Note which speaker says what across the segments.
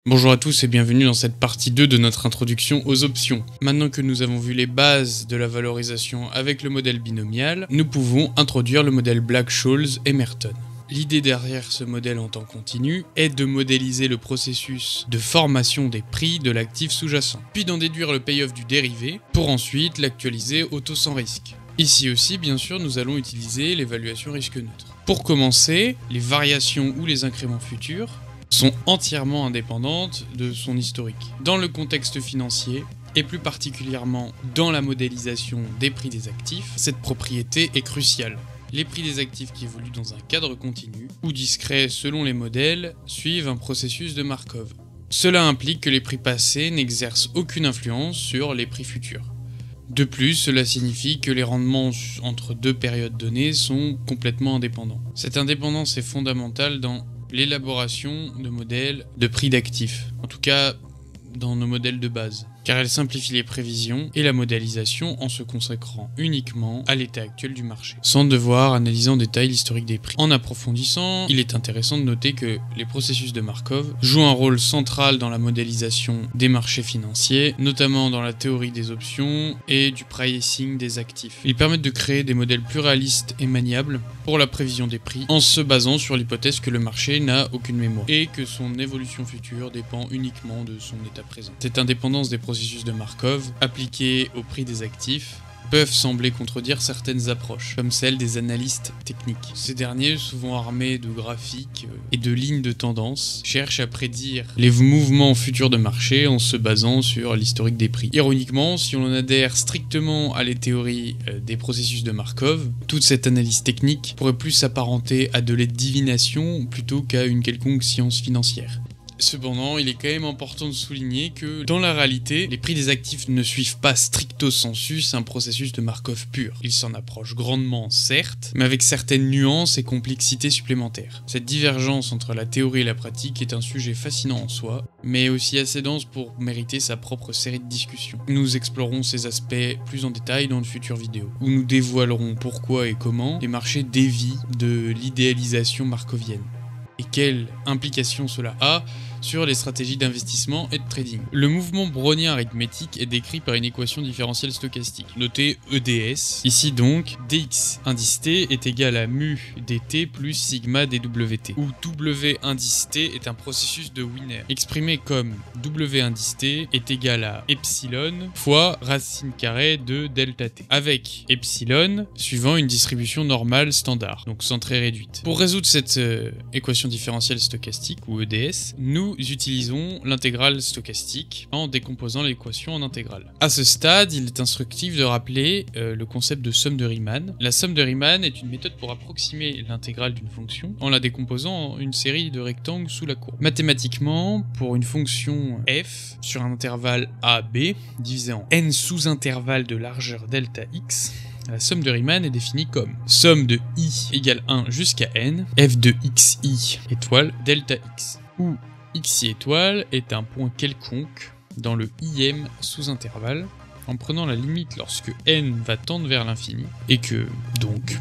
Speaker 1: Bonjour à tous et bienvenue dans cette partie 2 de notre introduction aux options. Maintenant que nous avons vu les bases de la valorisation avec le modèle binomial, nous pouvons introduire le modèle Black-Scholes et Merton. L'idée derrière ce modèle en temps continu est de modéliser le processus de formation des prix de l'actif sous-jacent, puis d'en déduire le payoff du dérivé, pour ensuite l'actualiser au taux sans risque. Ici aussi, bien sûr, nous allons utiliser l'évaluation risque neutre. Pour commencer, les variations ou les incréments futurs sont entièrement indépendantes de son historique. Dans le contexte financier, et plus particulièrement dans la modélisation des prix des actifs, cette propriété est cruciale. Les prix des actifs qui évoluent dans un cadre continu, ou discret selon les modèles, suivent un processus de Markov. Cela implique que les prix passés n'exercent aucune influence sur les prix futurs. De plus, cela signifie que les rendements entre deux périodes données sont complètement indépendants. Cette indépendance est fondamentale dans l'élaboration de modèles de prix d'actifs, en tout cas dans nos modèles de base, car elle simplifie les prévisions et la modélisation en se consacrant uniquement à l'état actuel du marché, sans devoir analyser en détail l'historique des prix. En approfondissant, il est intéressant de noter que les processus de Markov jouent un rôle central dans la modélisation des marchés financiers, notamment dans la théorie des options et du pricing des actifs. Ils permettent de créer des modèles plus réalistes et maniables pour la prévision des prix, en se basant sur l'hypothèse que le marché n'a aucune mémoire et que son évolution future dépend uniquement de son état présent. Cette indépendance des processus de Markov, appliqués au prix des actifs, peuvent sembler contredire certaines approches, comme celle des analystes techniques. Ces derniers, souvent armés de graphiques et de lignes de tendance, cherchent à prédire les mouvements futurs de marché en se basant sur l'historique des prix. Ironiquement, si on adhère strictement à les théories des processus de Markov, toute cette analyse technique pourrait plus s'apparenter à de la divination plutôt qu'à une quelconque science financière. Cependant, il est quand même important de souligner que, dans la réalité, les prix des actifs ne suivent pas stricto sensus un processus de Markov pur. Ils s'en approchent grandement, certes, mais avec certaines nuances et complexités supplémentaires. Cette divergence entre la théorie et la pratique est un sujet fascinant en soi, mais aussi assez dense pour mériter sa propre série de discussions. Nous explorerons ces aspects plus en détail dans de futures vidéos, où nous dévoilerons pourquoi et comment les marchés dévient de l'idéalisation markovienne, et quelles implications cela a sur les stratégies d'investissement et de trading. Le mouvement brownien arithmétique est décrit par une équation différentielle stochastique, notée EDS. Ici donc, dx indice t est égal à mu dt plus sigma dwt, où w indice t est un processus de Wiener, exprimé comme w indice t est égal à epsilon fois racine carrée de delta t, avec epsilon suivant une distribution normale standard, donc centrée réduite. Pour résoudre cette équation différentielle stochastique, ou EDS, nous utilisons l'intégrale stochastique en décomposant l'équation en intégrale. À ce stade, il est instructif de rappeler le concept de somme de Riemann. La somme de Riemann est une méthode pour approximer l'intégrale d'une fonction en la décomposant en une série de rectangles sous la courbe. Mathématiquement, pour une fonction f sur un intervalle AB divisé en n sous-intervalles de largeur delta x, la somme de Riemann est définie comme somme de i égale 1 jusqu'à n, f de xi étoile delta x, où xi étoile est un point quelconque dans le im sous-intervalle, en prenant la limite lorsque n va tendre vers l'infini, et que, donc,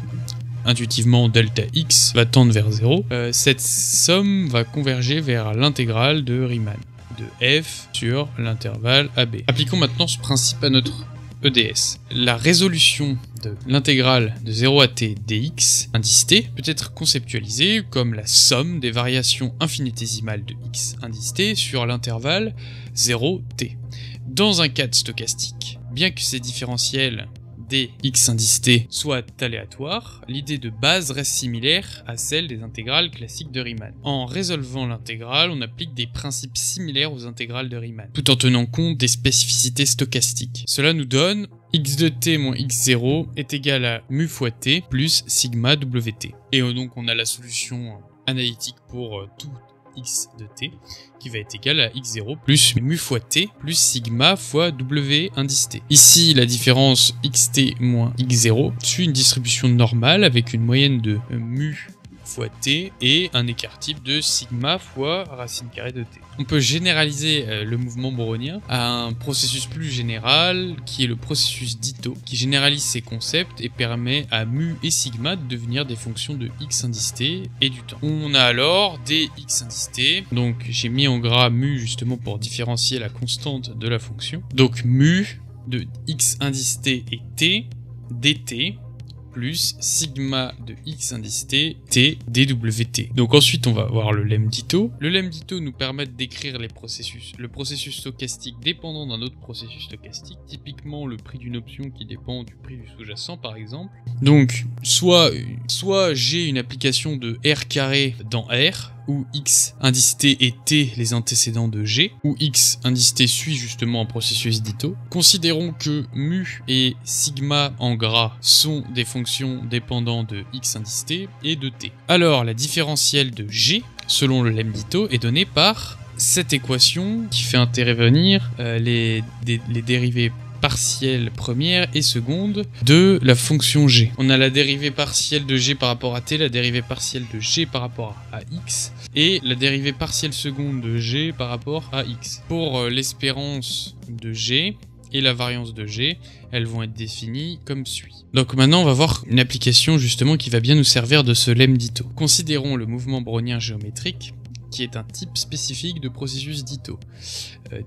Speaker 1: intuitivement delta x va tendre vers 0, cette somme va converger vers l'intégrale de Riemann, de f sur l'intervalle AB. Appliquons maintenant ce principe à notre EDS. La résolution de l'intégrale de 0 à t dx indice t peut être conceptualisée comme la somme des variations infinitésimales de x indice t sur l'intervalle 0t. Dans un cadre stochastique, bien que ces différentiels dx indice t soient aléatoires, l'idée de base reste similaire à celle des intégrales classiques de Riemann. En résolvant l'intégrale, on applique des principes similaires aux intégrales de Riemann, tout en tenant compte des spécificités stochastiques. Cela nous donne x de t moins x0 est égal à mu fois t plus sigma wt. Et donc on a la solution analytique pour tout x de t qui va être égal à x0 plus mu fois t plus sigma fois w indice t. Ici, la différence xt moins x0 suit une distribution normale avec une moyenne de mu fois t et un écart type de sigma fois racine carrée de t. On peut généraliser le mouvement brownien à un processus plus général qui est le processus d'Ito, qui généralise ces concepts et permet à mu et sigma de devenir des fonctions de x indice t et du temps. On a alors des x indice t, donc j'ai mis en gras mu justement pour différencier la constante de la fonction. Donc mu de x indice t et t dt plus sigma de x indice t, t dwt. Donc ensuite on va voir le lemme d'Ito. Le lemme d'Ito nous permet de décrire les processus. Le processus stochastique dépendant d'un autre processus stochastique, typiquement le prix d'une option qui dépend du prix du sous-jacent par exemple. Donc soit j'ai une application de R carré dans R, où x indice t et t les antécédents de g, où x indice t suit justement un processus d'Ito. Considérons que mu et sigma en gras sont des fonctions dépendant de x indice t et de t. Alors la différentielle de g, selon le lemme d'Ito, est donnée par cette équation qui fait intervenir les dérivées partielle première et seconde de la fonction g. On a la dérivée partielle de g par rapport à t, la dérivée partielle de g par rapport à x, et la dérivée partielle seconde de g par rapport à x. Pour l'espérance de g et la variance de g, elles vont être définies comme suit. Donc maintenant on va voir une application justement qui va bien nous servir de ce lemme d'Ito. Considérons le mouvement brownien géométrique, qui est un type spécifique de processus d'Ito,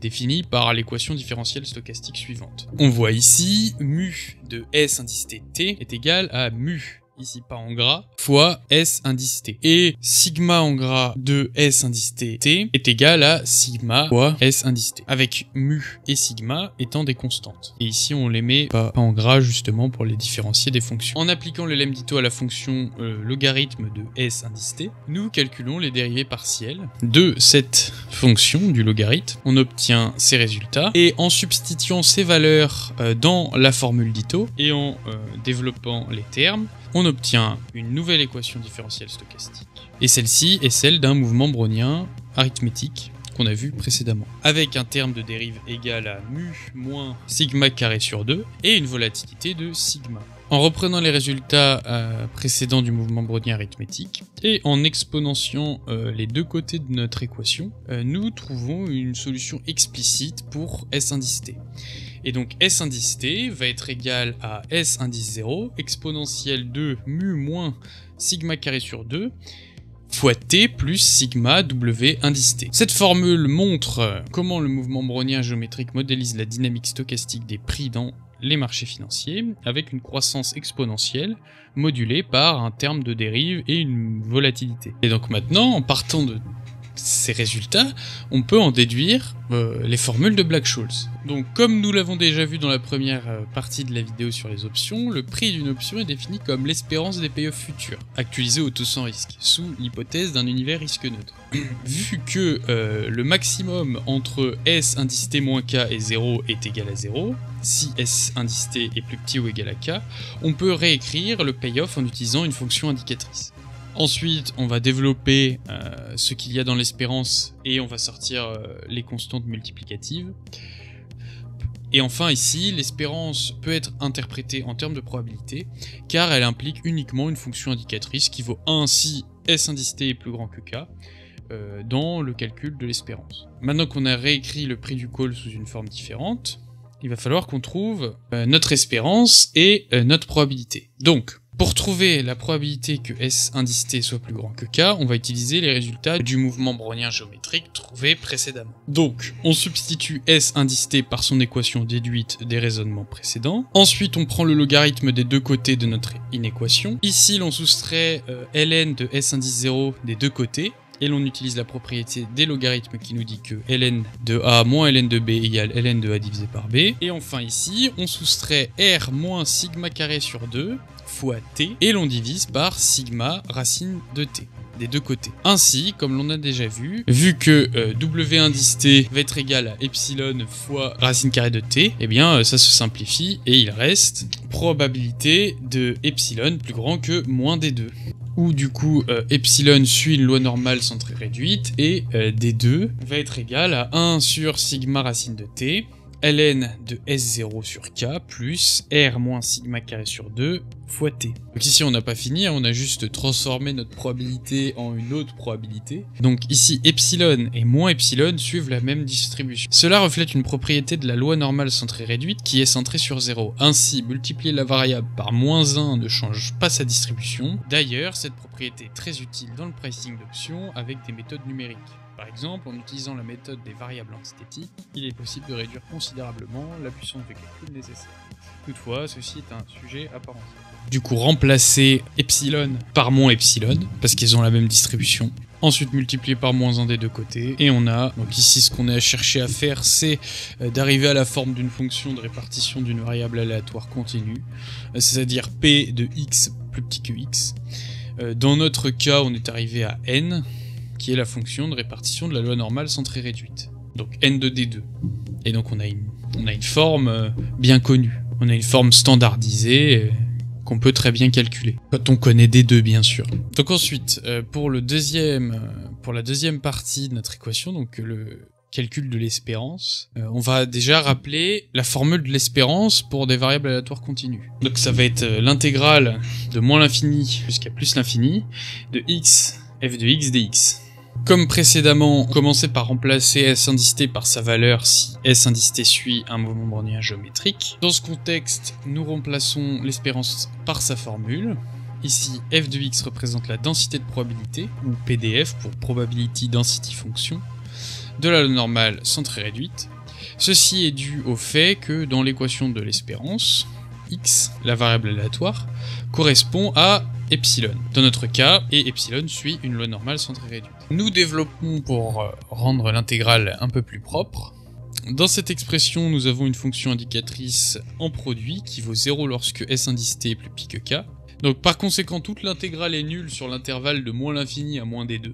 Speaker 1: défini par l'équation différentielle stochastique suivante. On voit ici, mu de S indice t est égal à mu, ici pas en gras, fois S indice t. Et sigma en gras de S indice t est égal à sigma fois S indice t, avec mu et sigma étant des constantes. Et ici on les met pas en gras justement pour les différencier des fonctions. En appliquant le lemme d'Ito à la fonction logarithme de S indice t, nous calculons les dérivées partielles de cette fonction du logarithme. On obtient ces résultats, et en substituant ces valeurs dans la formule d'Ito et en développant les termes, on obtient une nouvelle équation différentielle stochastique. Et celle-ci est celle d'un mouvement brownien arithmétique qu'on a vu précédemment, avec un terme de dérive égal à mu moins sigma carré sur 2 et une volatilité de sigma. En reprenant les résultats précédents du mouvement brownien arithmétique et en exponentiant les deux côtés de notre équation, nous trouvons une solution explicite pour S indice t. Et donc S indice t va être égal à S indice 0 exponentielle de mu moins sigma carré sur 2 fois t plus sigma w indice t. Cette formule montre comment le mouvement brownien géométrique modélise la dynamique stochastique des prix dans les marchés financiers, avec une croissance exponentielle modulée par un terme de dérive et une volatilité. Et donc maintenant, en partant de ces résultats, on peut en déduire les formules de Black-Scholes. Donc comme nous l'avons déjà vu dans la première partie de la vidéo sur les options, le prix d'une option est défini comme l'espérance des payoffs futurs, actualisée au taux sans risque, sous l'hypothèse d'un univers risque neutre. Vu que le maximum entre S indice t moins k et 0 est égal à 0, si S indice t est plus petit ou égal à k, on peut réécrire le payoff en utilisant une fonction indicatrice. Ensuite, on va développer ce qu'il y a dans l'espérance et on va sortir les constantes multiplicatives. Et enfin ici, l'espérance peut être interprétée en termes de probabilité, car elle implique uniquement une fonction indicatrice qui vaut 1 si S indice t est plus grand que k, dans le calcul de l'espérance. Maintenant qu'on a réécrit le prix du call sous une forme différente, il va falloir qu'on trouve notre espérance et notre probabilité. Donc, pour trouver la probabilité que S indice t soit plus grand que k, on va utiliser les résultats du mouvement brownien géométrique trouvé précédemment. Donc, on substitue S indice t par son équation déduite des raisonnements précédents. Ensuite, on prend le logarithme des deux côtés de notre inéquation. Ici, l'on soustrait ln de S indice 0 des deux côtés. Et l'on utilise la propriété des logarithmes qui nous dit que ln de a moins ln de b égale ln de a divisé par b. Et enfin ici, on soustrait r moins sigma carré sur 2 fois t, et l'on divise par sigma racine de t, des deux côtés. Ainsi, comme l'on a déjà vu que w indice t va être égal à epsilon fois racine carrée de t, eh bien ça se simplifie et il reste probabilité de epsilon plus grand que moins d2. Où du coup epsilon suit une loi normale centrée réduite et d2 va être égal à 1 sur sigma racine de t ln de S0 sur K plus R moins sigma carré sur 2 fois T. Donc ici on n'a pas fini, on a juste transformé notre probabilité en une autre probabilité. Donc ici epsilon et moins epsilon suivent la même distribution. Cela reflète une propriété de la loi normale centrée réduite qui est centrée sur 0. Ainsi, multiplier la variable par moins 1 ne change pas sa distribution. D'ailleurs, cette propriété est très utile dans le pricing d'options avec des méthodes numériques. Par exemple, en utilisant la méthode des variables antithétiques, il est possible de réduire considérablement la puissance de calcul nécessaire. Toutefois, ceci est un sujet à part entière. Du coup, remplacer epsilon par moins epsilon, parce qu'ils ont la même distribution. Ensuite, multiplier par moins 1 des deux côtés. Et on a, donc ici, ce qu'on a cherché à faire, c'est d'arriver à la forme d'une fonction de répartition d'une variable aléatoire continue, c'est-à-dire p de x plus petit que x. Dans notre cas, on est arrivé à n, qui est la fonction de répartition de la loi normale centrée réduite. Donc n de d2. Et donc on a une forme bien connue. On a une forme standardisée qu'on peut très bien calculer. Quand on connaît d2 bien sûr. Donc ensuite, pour la deuxième partie de notre équation, donc le calcul de l'espérance, on va déjà rappeler la formule de l'espérance pour des variables aléatoires continues. Donc ça va être l'intégrale de moins l'infini jusqu'à plus l'infini de x f de x dx. Comme précédemment, commencez par remplacer S indice t par sa valeur si S indice t suit un mouvement brownien géométrique. Dans ce contexte, nous remplaçons l'espérance par sa formule. Ici, f de x représente la densité de probabilité, ou PDF pour Probability Density Function, de la loi normale centrée réduite. Ceci est dû au fait que dans l'équation de l'espérance, x, la variable aléatoire, correspond à epsilon. Dans notre cas, et epsilon suit une loi normale centrée réduite. Nous développons pour rendre l'intégrale un peu plus propre. Dans cette expression, nous avons une fonction indicatrice en produit qui vaut 0 lorsque S indice t est plus petit que K. Donc par conséquent, toute l'intégrale est nulle sur l'intervalle de moins l'infini à moins d2,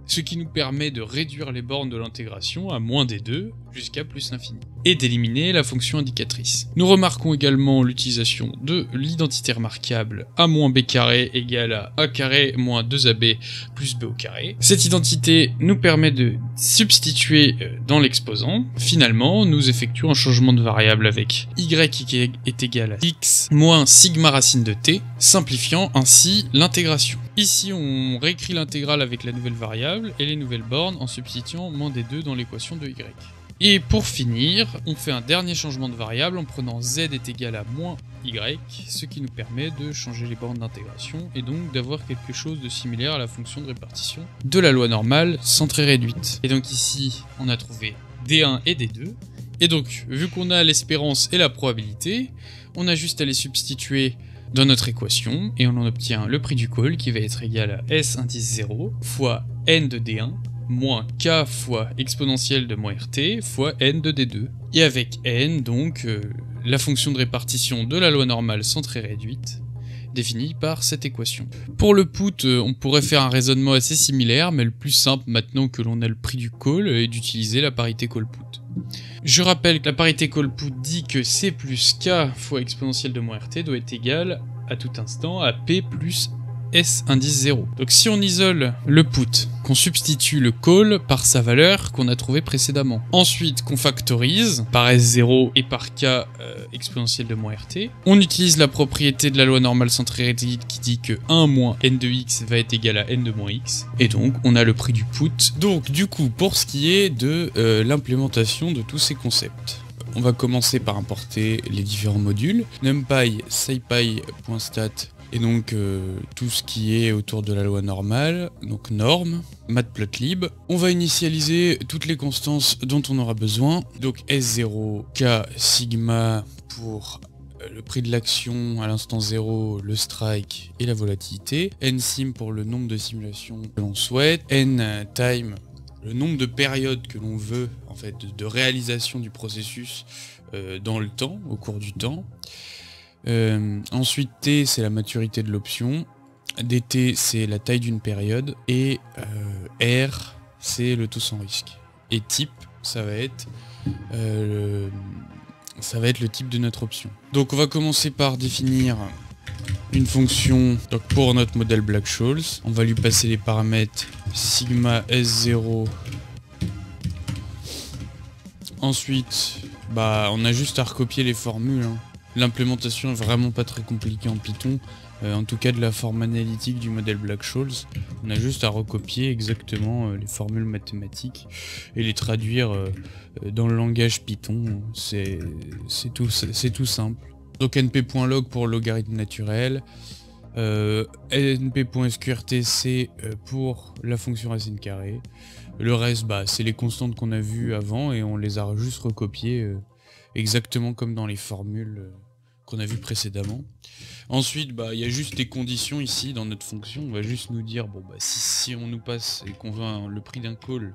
Speaker 1: ce qui nous permet de réduire les bornes de l'intégration à moins d2 jusqu'à plus l'infini, et d'éliminer la fonction indicatrice. Nous remarquons également l'utilisation de l'identité remarquable a moins b carré égale à a carré moins 2ab plus b au carré. Cette identité nous permet de substituer dans l'exposant. Finalement, nous effectuons un changement de variable avec y qui est égal à x moins sigma racine de t, simplifiant ainsi l'intégration. Ici, on réécrit l'intégrale avec la nouvelle variable et les nouvelles bornes en substituant moins d2 dans l'équation de y. Et pour finir, on fait un dernier changement de variable en prenant z est égal à moins y, ce qui nous permet de changer les bornes d'intégration et donc d'avoir quelque chose de similaire à la fonction de répartition de la loi normale centrée réduite. Et donc ici, on a trouvé d1 et d2. Et donc, vu qu'on a l'espérance et la probabilité, on a juste à les substituer dans notre équation et on en obtient le prix du call qui va être égal à S indice 0 fois n de d1 moins k fois exponentielle de moins rt fois n de d2. Et avec n, donc, la fonction de répartition de la loi normale centrée réduite, définie par cette équation. Pour le put, on pourrait faire un raisonnement assez similaire, mais le plus simple maintenant que l'on a le prix du call est d'utiliser la parité call-put. Je rappelle que la parité call-put dit que c plus k fois exponentielle de moins rt doit être égal à tout instant à p plus S indice 0. Donc si on isole le put, qu'on substitue le call par sa valeur qu'on a trouvé précédemment. Ensuite qu'on factorise par S0 et par K exponentielle de moins RT. On utilise la propriété de la loi normale centrée réduite qui dit que 1 moins n de x va être égal à n de moins x. Et donc on a le prix du put. Donc du coup pour ce qui est de l'implémentation de tous ces concepts, on va commencer par importer les différents modules. NumPy, SciPy.stat et donc tout ce qui est autour de la loi normale, donc normes, matplotlib. On va initialiser toutes les constances dont on aura besoin, donc S0, K, sigma pour le prix de l'action à l'instant 0, le strike et la volatilité, nsim pour le nombre de simulations que l'on souhaite, ntime, le nombre de périodes que l'on veut en fait de réalisation du processus dans le temps, au cours du temps. Ensuite T c'est la maturité de l'option, dt c'est la taille d'une période et R c'est le taux sans risque. Et type ça va être le type de notre option. Donc on va commencer par définir une fonction donc pour notre modèle Black-Scholes. On va lui passer les paramètres sigma S0. Ensuite bah on a juste à recopier les formules, hein. L'implémentation est vraiment pas très compliquée en Python, en tout cas de la forme analytique du modèle Black-Scholes. On a juste à recopier exactement les formules mathématiques et les traduire dans le langage Python. C'est tout simple. Donc np.log pour logarithme naturel, np.sqrtc pour la fonction racine carrée. Le reste, bah, c'est les constantes qu'on a vues avant et on les a juste recopiées exactement comme dans les formules qu'on a vues précédemment. Ensuite, bah, il y a juste des conditions ici dans notre fonction. On va juste nous dire, bon, bah, si on nous passe et qu'on veut le prix d'un call,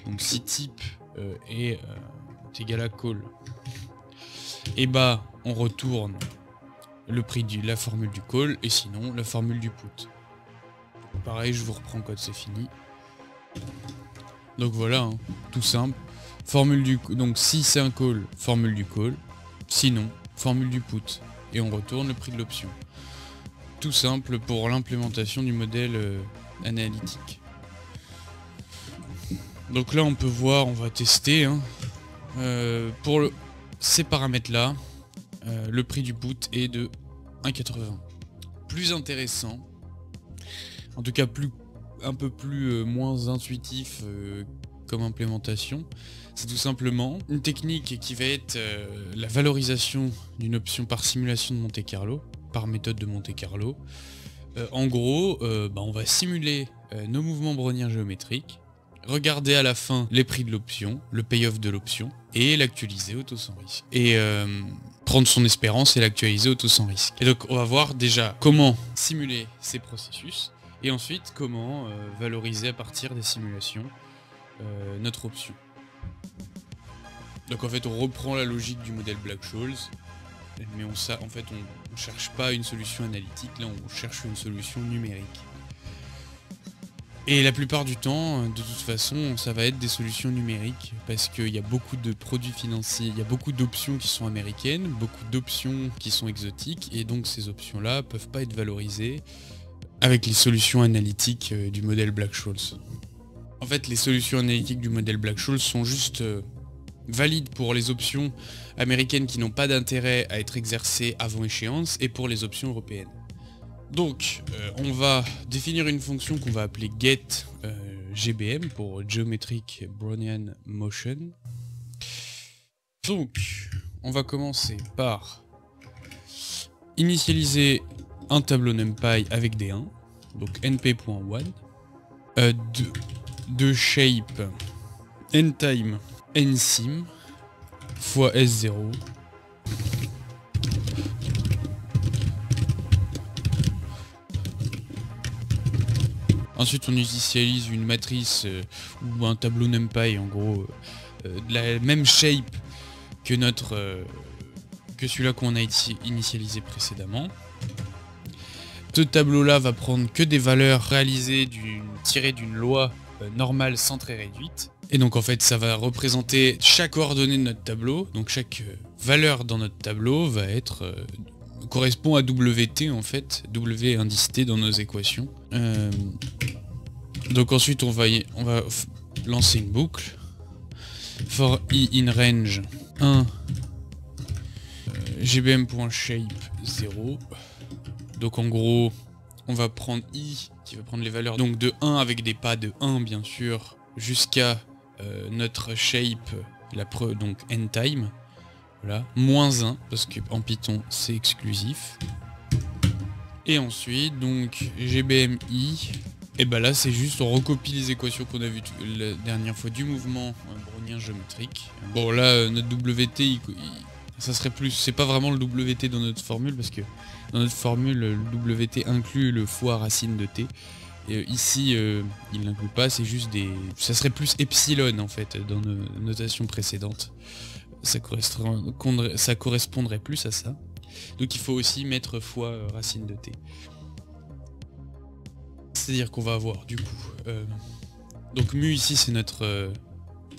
Speaker 1: donc si type est égal à call, et bah, on retourne le prix de la formule du call et sinon la formule du put. Pareil, je vous reprends quand c'est fini. Donc voilà, hein, tout simple. Formule du donc si c'est un call, formule du call. Sinon, formule du put. Et on retourne le prix de l'option. Tout simple pour l'implémentation du modèle analytique. Donc là on peut voir, on va tester. Hein. Pour ces paramètres là, le prix du put est de 1,80. Plus intéressant, en tout cas un peu plus moins intuitif comme implémentation, c'est tout simplement une technique qui va être la valorisation d'une option par simulation de Monte-Carlo, par méthode de Monte-Carlo. En gros, bah, on va simuler nos mouvements browniens géométriques, regarder à la fin les prix de l'option, le payoff de l'option, et l'actualiser auto sans risque. Et prendre son espérance et l'actualiser auto sans risque. Et donc on va voir déjà comment simuler ces processus, et ensuite comment valoriser à partir des simulations notre option. Donc en fait on reprend la logique du modèle Black-Scholes, mais en fait on cherche pas une solution analytique, là on cherche une solution numérique. Et la plupart du temps, de toute façon, ça va être des solutions numériques, parce qu'il y a beaucoup de produits financiers, il y a beaucoup d'options qui sont américaines, beaucoup d'options qui sont exotiques, et donc ces options-là peuvent pas être valorisées avec les solutions analytiques du modèle Black-Scholes. En fait, les solutions analytiques du modèle Black-Scholes sont juste valides pour les options américaines qui n'ont pas d'intérêt à être exercées avant échéance, et pour les options européennes. Donc, on va définir une fonction qu'on va appeler getGBM pour Geometric Brownian Motion. Donc, on va commencer par initialiser un tableau NumPy avec des 1, donc np.one, de shape ntime nsim fois s0. Ensuite on initialise une matrice ou un tableau NumPy en gros de la même shape que que celui-là qu'on a initialisé précédemment. Ce tableau là va prendre que des valeurs réalisées tirées d'une loi normale centrée réduite. Et donc en fait ça va représenter chaque coordonnée de notre tableau, donc chaque valeur dans notre tableau va être correspond à WT en fait, W indice T dans nos équations. Donc ensuite on va lancer une boucle for i in range 1 gbm.shape 0. Donc en gros on va prendre i qui va prendre les valeurs donc de 1 avec des pas de 1 bien sûr jusqu'à notre shape donc ntime. Voilà, moins 1, parce qu'en Python c'est exclusif. Et ensuite, donc, GBMI, et bah là c'est juste, on recopie les équations qu'on a vues la dernière fois du mouvement brownien géométrique. Bon là, notre WT, ça serait plus, c'est pas vraiment le WT dans notre formule, parce que dans notre formule, le WT inclut le fois racine de T. Et ici, il n'inclut pas, c'est juste ça serait plus epsilon en fait, dans nos notations précédentes. Ça correspondrait plus à ça. Donc il faut aussi mettre fois racine de t. C'est-à-dire qu'on va avoir du coup... donc mu ici c'est notre...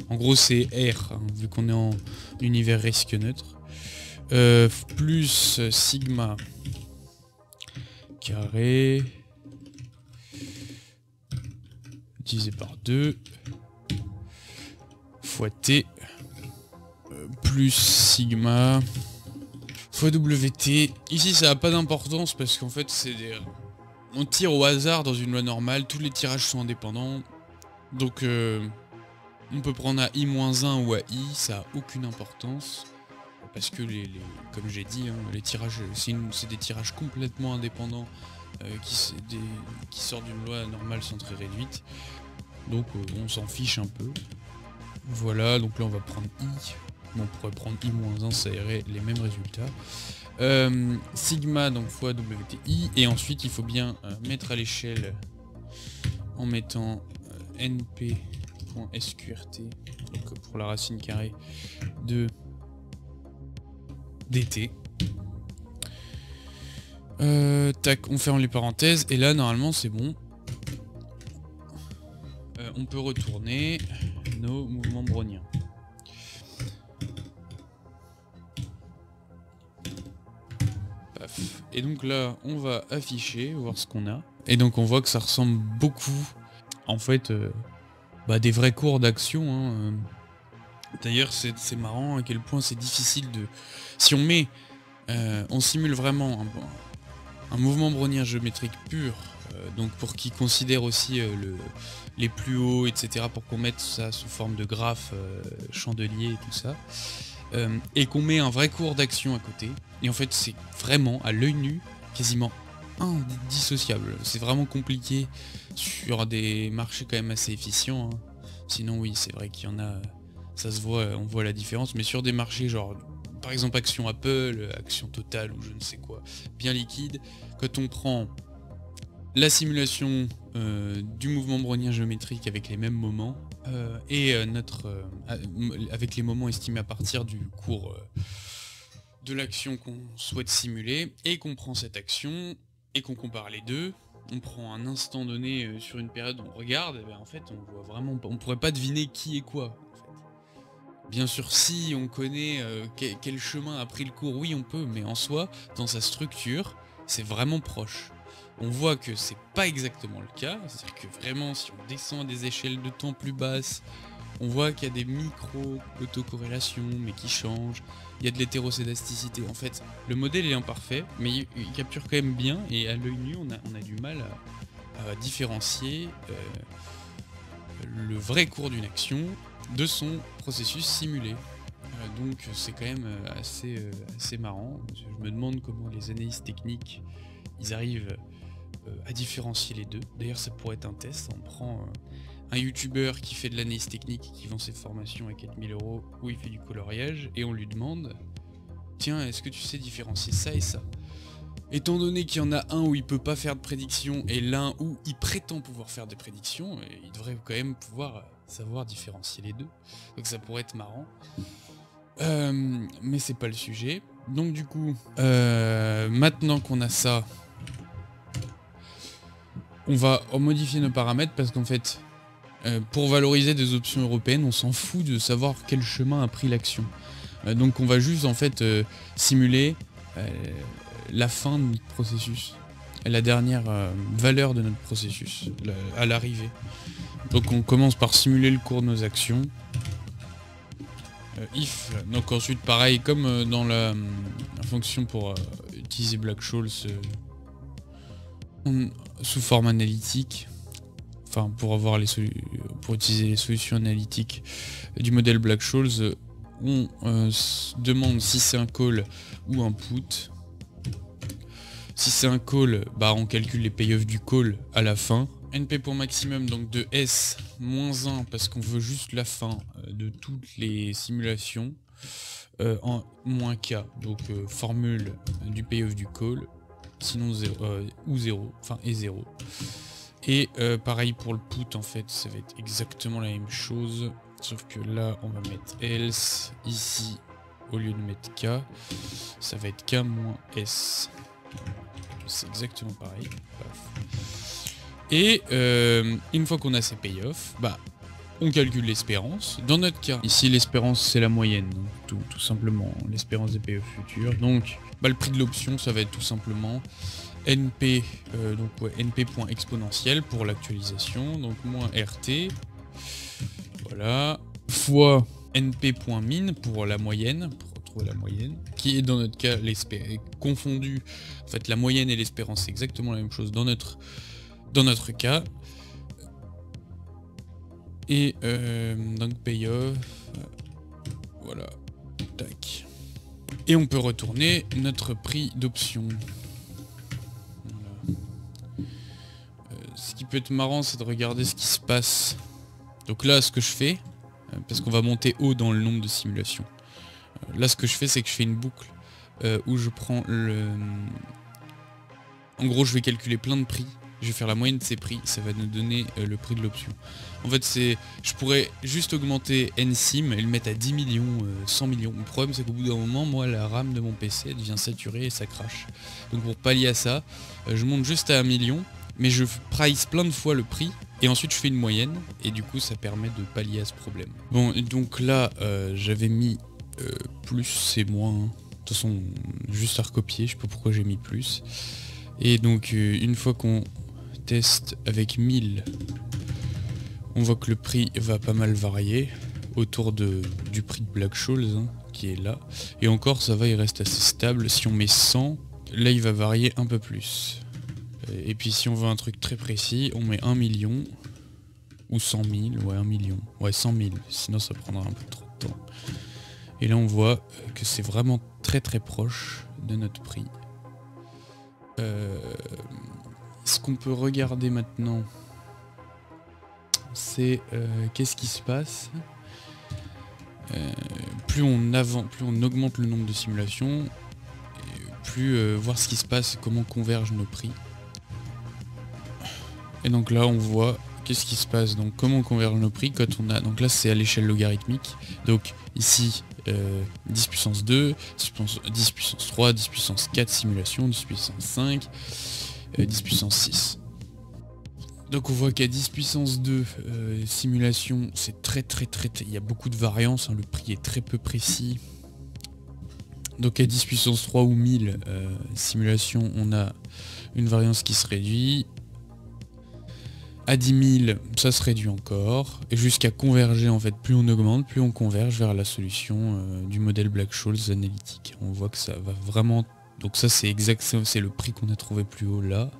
Speaker 1: en gros c'est R, hein, vu qu'on est en univers risque neutre. Plus sigma carré divisé par 2 fois t plus sigma fois WT. Ici ça n'a pas d'importance parce qu'en fait on tire au hasard dans une loi normale, tous les tirages sont indépendants. Donc on peut prendre à I-1 ou à I, ça n'a aucune importance. Parce que comme j'ai dit, hein, les tirages, c'est des tirages complètement indépendants qui sortent d'une loi normale centrée réduite. Donc on s'en fiche un peu. Voilà, donc là on va prendre I. On pourrait prendre I-1, ça irait les mêmes résultats. Sigma donc fois WTI. Et ensuite il faut bien mettre à l'échelle en mettant np.sqrt donc pour la racine carrée de dt. Tac, on ferme les parenthèses et là normalement c'est bon. On peut retourner nos mouvements browniens. Paf. Et donc là on va afficher, voir ce qu'on a. Et donc on voit que ça ressemble beaucoup en fait des vrais cours d'action. Hein. D'ailleurs c'est marrant à quel point c'est difficile de... Si on met... on simule vraiment un mouvement brownien géométrique pur, donc pour qu'il considère aussi les plus hauts, etc. pour qu'on mette ça sous forme de graphe, chandelier et tout ça. Et qu'on met un vrai cours d'action à côté. Et en fait c'est vraiment à l'œil nu quasiment indissociable. C'est vraiment compliqué sur des marchés quand même assez efficients. Hein. Sinon oui c'est vrai qu'il y en a... Ça se voit, on voit la différence, mais sur des marchés genre, par exemple Action Apple, Action Total ou je ne sais quoi, bien liquide, quand on prend la simulation du mouvement brownien géométrique avec les mêmes moments, et avec les moments estimés à partir du cours de l'action qu'on souhaite simuler, et qu'on prend cette action, et qu'on compare les deux, on prend un instant donné sur une période, on regarde, et en fait on voit vraiment, on pourrait pas deviner qui est quoi. Bien sûr, si on connaît quel chemin a pris le cours, oui on peut, mais en soi, dans sa structure, c'est vraiment proche. On voit que c'est pas exactement le cas, c'est-à-dire que vraiment, si on descend à des échelles de temps plus basses, on voit qu'il y a des micro-autocorrélations, mais qui changent, il y a de l'hétérocédasticité. En fait, le modèle est imparfait, mais il capture quand même bien, et à l'œil nu, on a du mal à différencier le vrai cours d'une action de son processus simulé. Donc c'est quand même assez marrant. Je me demande comment les analystes techniques ils arrivent à différencier les deux. D'ailleurs ça pourrait être un test. On prend un youtubeur qui fait de l'analyse technique, qui vend ses formations à 4000 € où il fait du coloriage, et on lui demande tiens, est-ce que tu sais différencier ça et ça? Étant donné qu'il y en a un où il peut pas faire de prédiction et l'un où il prétend pouvoir faire des prédictions, il devrait quand même pouvoir savoir différencier les deux. Donc ça pourrait être marrant. Mais c'est pas le sujet. Donc du coup, maintenant qu'on a ça, on va modifier nos paramètres parce qu'en fait, pour valoriser des options européennes, on s'en fout de savoir quel chemin a pris l'action. Donc on va juste en fait simuler la fin de notre processus, la dernière valeur de notre processus, à l'arrivée. Donc on commence par simuler le cours de nos actions. If, donc ensuite pareil comme dans la fonction pour utiliser Black-Scholes sous forme analytique, enfin pour avoir pour utiliser les solutions analytiques du modèle Black-Scholes, on demande si c'est un call ou un put. Si c'est un call, on calcule les payoffs du call à la fin. NP pour maximum donc de S moins 1 parce qu'on veut juste la fin de toutes les simulations en moins K, donc formule du payoff du call, sinon 0, ou 0, enfin et 0. Et pareil pour le put, en fait ça va être exactement la même chose, sauf que là on va mettre else, ici au lieu de mettre K, ça va être K moins S. C'est exactement pareil. Et une fois qu'on a ces payoffs, on calcule l'espérance. Dans notre cas, ici l'espérance c'est la moyenne, donc tout simplement l'espérance des payoffs futurs. Donc le prix de l'option ça va être tout simplement NP, NP.exponentiel pour l'actualisation, donc moins RT, voilà, fois np.min pour la moyenne, pour retrouver la moyenne, qui est dans notre cas confondu. En fait, la moyenne et l'espérance, c'est exactement la même chose dans notre cas. Et donc payoff, voilà, tac. Et on peut retourner notre prix d'option. Voilà. Ce qui peut être marrant, c'est de regarder ce qui se passe. Donc là, ce que je fais, parce qu'on va monter haut dans le nombre de simulations. Là, ce que je fais, c'est que je fais une boucle où je prends le... En gros, je vais calculer plein de prix. Je vais faire la moyenne de ces prix, ça va nous donner le prix de l'option. En fait, je pourrais juste augmenter NSIM et le mettre à 10 millions, 100 millions. Le problème, c'est qu'au bout d'un moment, moi, la RAM de mon PC devient saturée et ça crache. Donc pour pallier à ça, je monte juste à 1 million, mais je price plein de fois le prix, et ensuite je fais une moyenne, et du coup, ça permet de pallier à ce problème. Bon, et donc là, j'avais mis plus et moins. De toute façon, juste à recopier, je sais pas pourquoi j'ai mis plus. Et donc, une fois qu'on teste avec 1000, on voit que le prix va pas mal varier autour du prix de Black-Scholes qui est là, et encore ça va, il reste assez stable. Si on met 100, là il va varier un peu plus, et puis si on veut un truc très précis, on met 1 million ou 100 000, ouais 1 million, ouais 100 000, sinon ça prendra un peu trop de temps. Et là on voit que c'est vraiment très très proche de notre prix. Ce qu'on peut regarder maintenant, c'est qu'est-ce qui se passe. Plus on augmente le nombre de simulations, plus voir ce qui se passe, comment convergent nos prix. Et donc là on voit qu'est-ce qui se passe, donc comment convergent nos prix quand on a, donc là c'est à l'échelle logarithmique, donc ici 10 puissance 2, 10 puissance 3, 10 puissance 4 simulations, 10 puissance 5, 10 puissance 6. Donc on voit qu'à 10 puissance 2 simulation, c'est très, il y a beaucoup de variance, hein, le prix est très peu précis. Donc à 10 puissance 3 ou 1000 simulation, on a une variance qui se réduit. À 10 000, ça se réduit encore, et jusqu'à converger, en fait, plus on augmente, plus on converge vers la solution du modèle Black-Scholes analytique. On voit que ça va vraiment... Donc ça c'est exact, c'est le prix qu'on a trouvé plus haut là.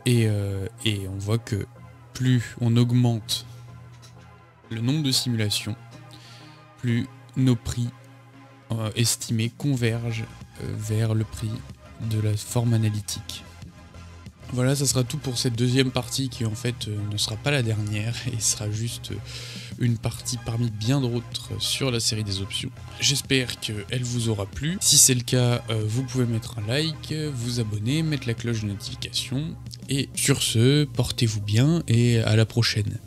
Speaker 1: Et on voit que plus on augmente le nombre de simulations, plus nos prix estimés convergent vers le prix de la forme analytique. Voilà, ça sera tout pour cette deuxième partie qui en fait ne sera pas la dernière et sera juste une partie parmi bien d'autres sur la série des options. J'espère qu'elle vous aura plu. Si c'est le cas, vous pouvez mettre un like, vous abonner, mettre la cloche de notification. Et sur ce, portez-vous bien et à la prochaine.